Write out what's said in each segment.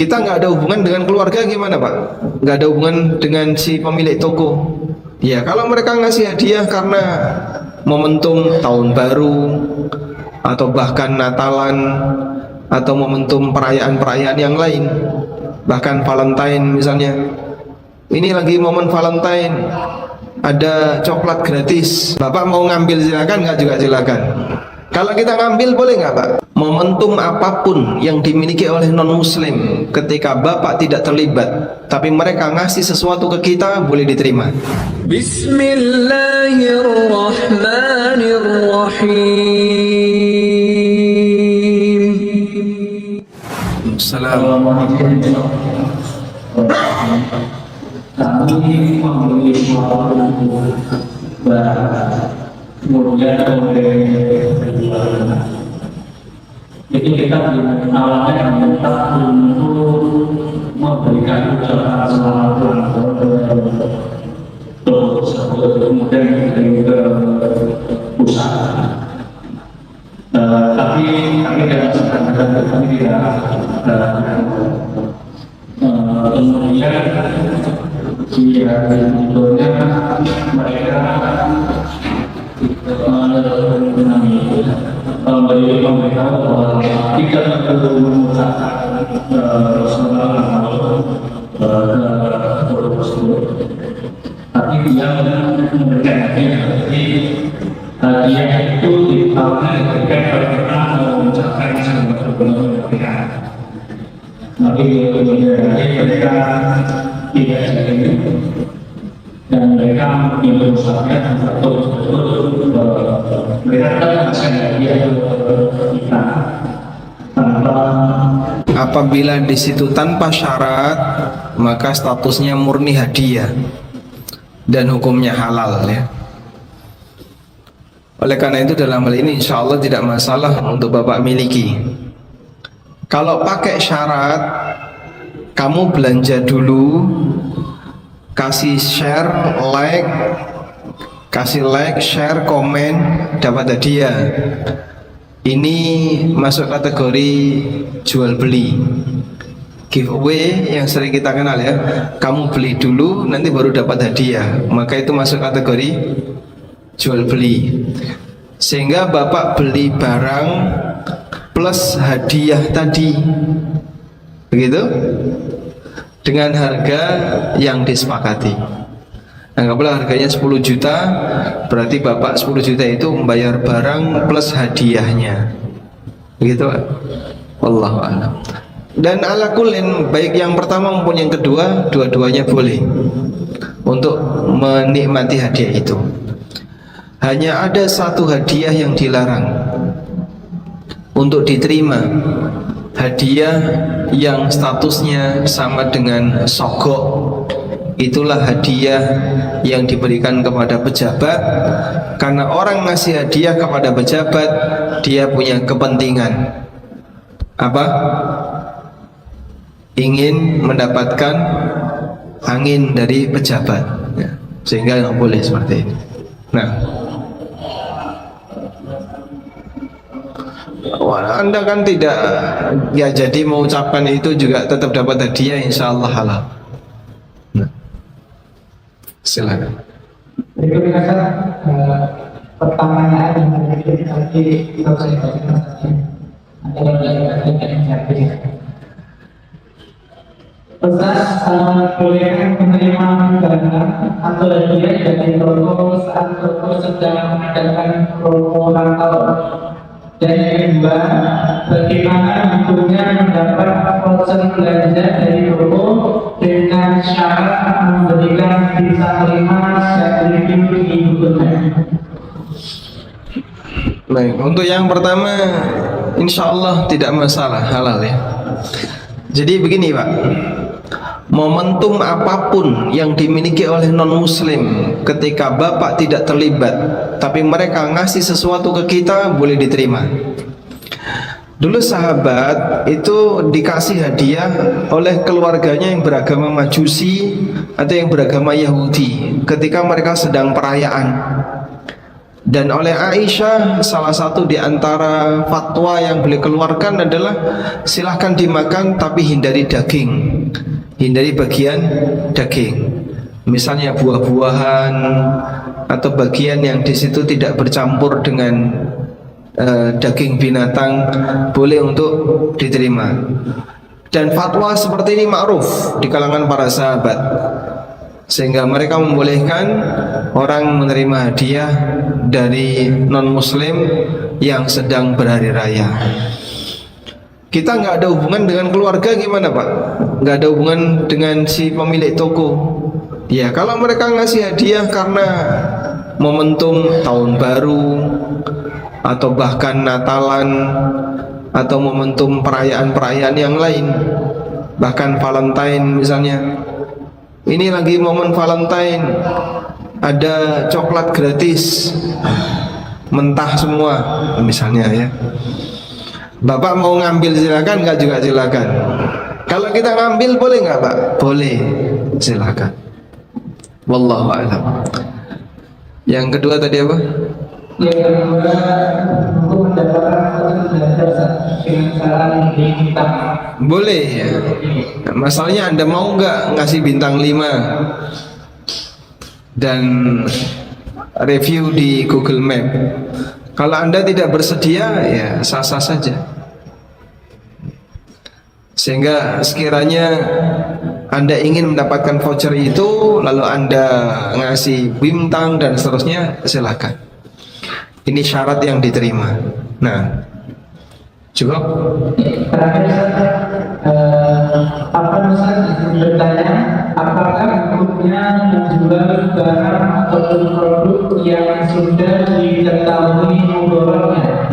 Kita nggak ada hubungan dengan keluarga gimana Pak? Nggak ada hubungan dengan si pemilik toko. Ya kalau mereka ngasih hadiah karena momentum tahun baru atau bahkan Natalan atau momentum perayaan-perayaan yang lain, bahkan Valentine misalnya. Ini lagi momen Valentine, ada coklat gratis. Bapak mau ngambil silakan, nggak juga silakan. Kalau kita ngambil boleh nggak Pak? Momentum apapun yang dimiliki oleh non-muslim, ketika Bapak tidak terlibat, tapi mereka ngasih sesuatu ke kita, boleh diterima. Bismillahirrahmanirrahim. Assalamualaikum. Kami memberi suatu kemudian itu kita awalnya minta untuk memberikan ucapan selamat terus kemudian ke usaha. Tapi kami tidak sedang kami tidak kemudian sebetulnya mereka memberi pemberitahu bahwa tidak perlu mengucapkan Rasulullah tapi dia memberikan hadiah. Jadi hadiah itu ditawarkan ketika mereka mengucapkan sebuah tapi mereka tidak jadi dan mereka berusaha untuk mereka akan hadiah kita tanpa. Apabila di situ tanpa syarat, maka statusnya murni hadiah dan hukumnya halal ya. Oleh karena itu dalam hal ini insya Allah tidak masalah untuk Bapak miliki. Kalau pakai syarat, kamu belanja dulu, kasih share, like, share, komen, dapat hadiah. Ini masuk kategori jual beli, giveaway yang sering kita kenal ya. Kamu beli dulu, nanti baru dapat hadiah. Maka itu masuk kategori jual beli. Sehingga Bapak beli barang plus hadiah tadi, begitu, dengan harga yang disepakati. Anggaplah harganya 10 juta, berarti Bapak 10 juta itu membayar barang plus hadiahnya, begitu Pak? Wallahu a'lam. Dan ala kullin, baik yang pertama maupun yang kedua, dua-duanya boleh untuk menikmati hadiah itu. Hanya ada satu hadiah yang dilarang untuk diterima, hadiah yang statusnya sama dengan sogok. Itulah hadiah yang diberikan kepada pejabat, karena orang ngasih hadiah kepada pejabat, dia punya kepentingan apa? Ingin mendapatkan angin dari pejabat ya. Sehingga nggak boleh seperti ini. Nah, Anda kan tidak ya, jadi mengucapkan itu juga tetap dapat hadiah, insya Allah halal. Nah, silakan. Berikutnya pertanyaan yang tadi saya bacakan adalah dari Ustaz, bolehkah menerima undangan atau hadiah dari toko saat toko sedang mengadakan promo ulang tahun? Dan yang kedua, bagaimana hukumnya mendapat voucher belanja dari toko dengan syarat memberikan bisa 5 set review di Google. Baik, untuk yang pertama insya Allah tidak masalah, halal ya. Jadi begini Pak, momentum apapun yang dimiliki oleh non-muslim, ketika Bapak tidak terlibat tapi mereka ngasih sesuatu ke kita, boleh diterima. Dulu sahabat itu dikasih hadiah oleh keluarganya yang beragama Majusi atau yang beragama Yahudi ketika mereka sedang perayaan. Dan oleh Aisyah, salah satu di antara fatwa yang beliau keluarkan adalah silahkan dimakan tapi hindari daging, hindari bagian daging. Misalnya buah-buahan atau bagian yang di situ tidak bercampur dengan daging binatang boleh untuk diterima. Dan fatwa seperti ini ma'ruf di kalangan para sahabat, sehingga mereka membolehkan orang menerima hadiah dari non-muslim yang sedang berhari raya. Kita nggak ada hubungan dengan keluarga, gimana Pak? Nggak ada hubungan dengan si pemilik toko. Ya kalau mereka ngasih hadiah karena momentum tahun baru atau bahkan Natalan atau momentum perayaan-perayaan yang lain, bahkan Valentine misalnya, ini lagi momen Valentine, ada coklat gratis mentah semua misalnya ya, Bapak mau ngambil silakan, nggak juga silakan. Kalau kita ngambil boleh nggak Pak? Boleh, silakan. Wallahu a'lam. Yang kedua tadi apa? Yang kedua, untuk mendapatkan dengan cara memberi bintang. Boleh ya. Masalahnya Anda mau nggak ngasih bintang 5 dan review di Google Map? Kalau Anda tidak bersedia, ya sah-sah saja. Sehingga sekiranya Anda ingin mendapatkan voucher itu, lalu Anda ngasih bintang dan seterusnya, silakan. Ini syarat yang diterima. Nah, cukup. Terakhir, apa Ustaz bertanya, apakah hukumnya menjual barang atau produk yang sudah diketahui mudaratnya?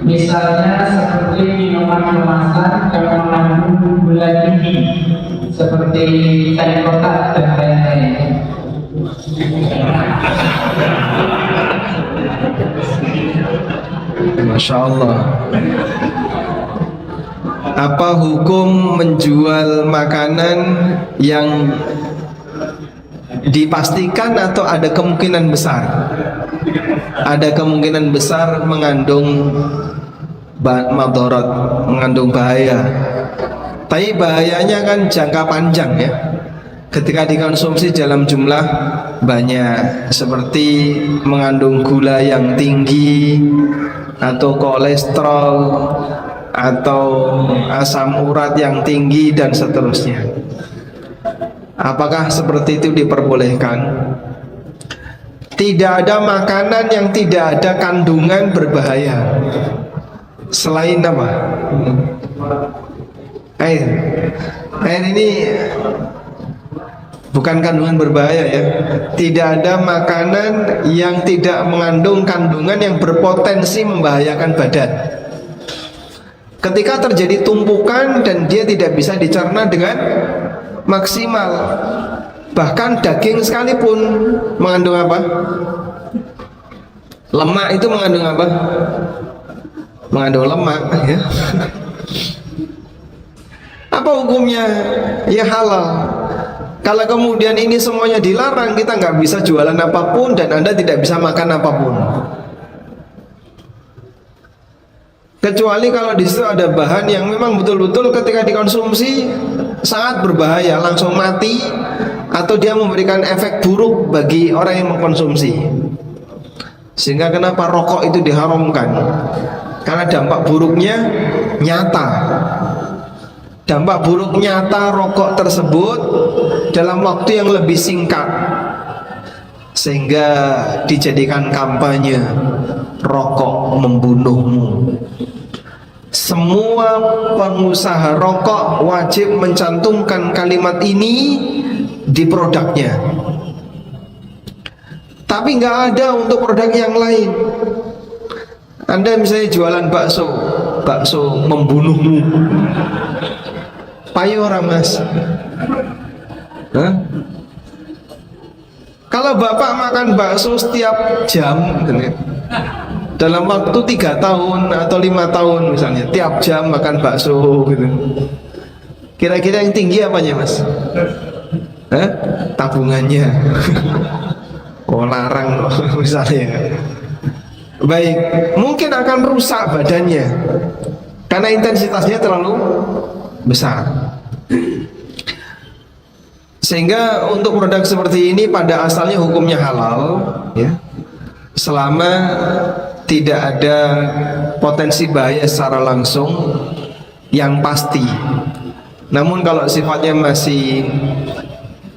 Misalnya seperti minuman kemasan yang mengandung gula tinggi, seperti teh kotak dan lain-lain. Masya Allah. Apa hukum menjual makanan yang dipastikan atau ada kemungkinan besar mengandung madarat, mengandung bahaya? Tapi bahayanya kan jangka panjang ya, ketika dikonsumsi dalam jumlah banyak, seperti mengandung gula yang tinggi atau kolesterol atau asam urat yang tinggi dan seterusnya. Apakah seperti itu diperbolehkan? Tidak ada makanan yang tidak ada kandungan berbahaya selain apa? Air. Air ini bukan kandungan berbahaya ya. Tidak ada makanan yang tidak mengandung kandungan yang berpotensi membahayakan badan. Ketika terjadi tumpukan dan dia tidak bisa dicerna dengan maksimal, bahkan daging sekalipun mengandung apa? Lemak. Itu mengandung apa? Mengandung lemak ya. Apa hukumnya? Ya halal. Kalau kemudian ini semuanya dilarang, kita nggak bisa jualan apapun dan Anda tidak bisa makan apapun, kecuali kalau di situ ada bahan yang memang betul-betul ketika dikonsumsi sangat berbahaya, langsung mati, atau dia memberikan efek buruk bagi orang yang mengkonsumsi. Sehingga kenapa rokok itu diharamkan? Karena dampak buruknya nyata. Dampak buruk nyata rokok tersebut dalam waktu yang lebih singkat, sehingga dijadikan kampanye rokok membunuhmu. Semua pengusaha rokok wajib mencantumkan kalimat ini di produknya. Tapi nggak ada untuk produk yang lain. Anda misalnya jualan bakso, bakso membunuhmu, payu orang mas. Hah? Kalau bapak makan bakso setiap jam, dalam waktu 3 tahun atau 5 tahun misalnya, tiap jam makan bakso gitu, kira-kira yang tinggi apanya mas? Tabungannya. Oh larang misalnya. Baik, mungkin akan rusak badannya karena intensitasnya terlalu besar. Sehingga untuk produk seperti ini pada asalnya hukumnya halal, ya, selama tidak ada potensi bahaya secara langsung yang pasti. Namun kalau sifatnya masih,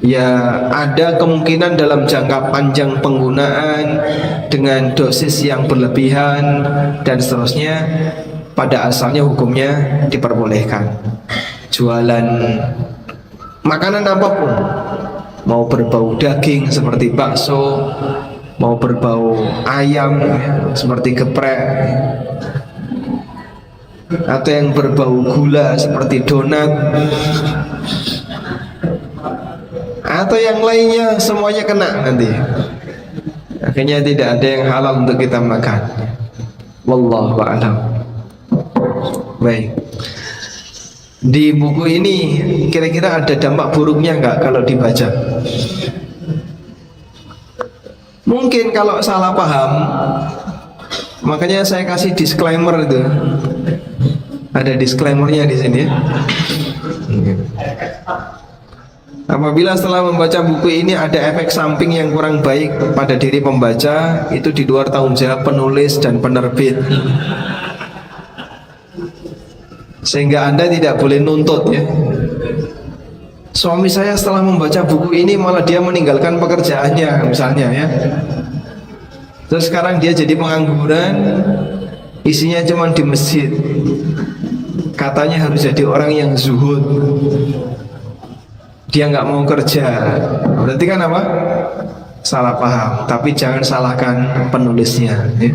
ya, ada kemungkinan dalam jangka panjang penggunaan dengan dosis yang berlebihan dan seterusnya, pada asalnya hukumnya diperbolehkan. Jualan makanan apapun, mau berbau daging seperti bakso, mau berbau ayam ya, seperti geprek, atau yang berbau gula seperti donat, atau yang lainnya, semuanya kena nanti. Akhirnya tidak ada yang halal untuk kita makan. Wallahu a'lam. Baik. Di buku ini kira-kira ada dampak buruknya enggak kalau dibaca? Mungkin kalau salah paham, makanya saya kasih disclaimer itu. Ada disclaimernya di sini ya. Apabila setelah membaca buku ini ada efek samping yang kurang baik pada diri pembaca, itu di luar tanggung jawab penulis dan penerbit. Sehingga Anda tidak boleh nuntut ya. Suami saya setelah membaca buku ini malah dia meninggalkan pekerjaannya misalnya ya. Terus sekarang dia jadi pengangguran, isinya cuma di masjid. Katanya harus jadi orang yang zuhud. Dia nggak mau kerja. Berarti kan apa? Salah paham. Tapi jangan salahkan penulisnya ya.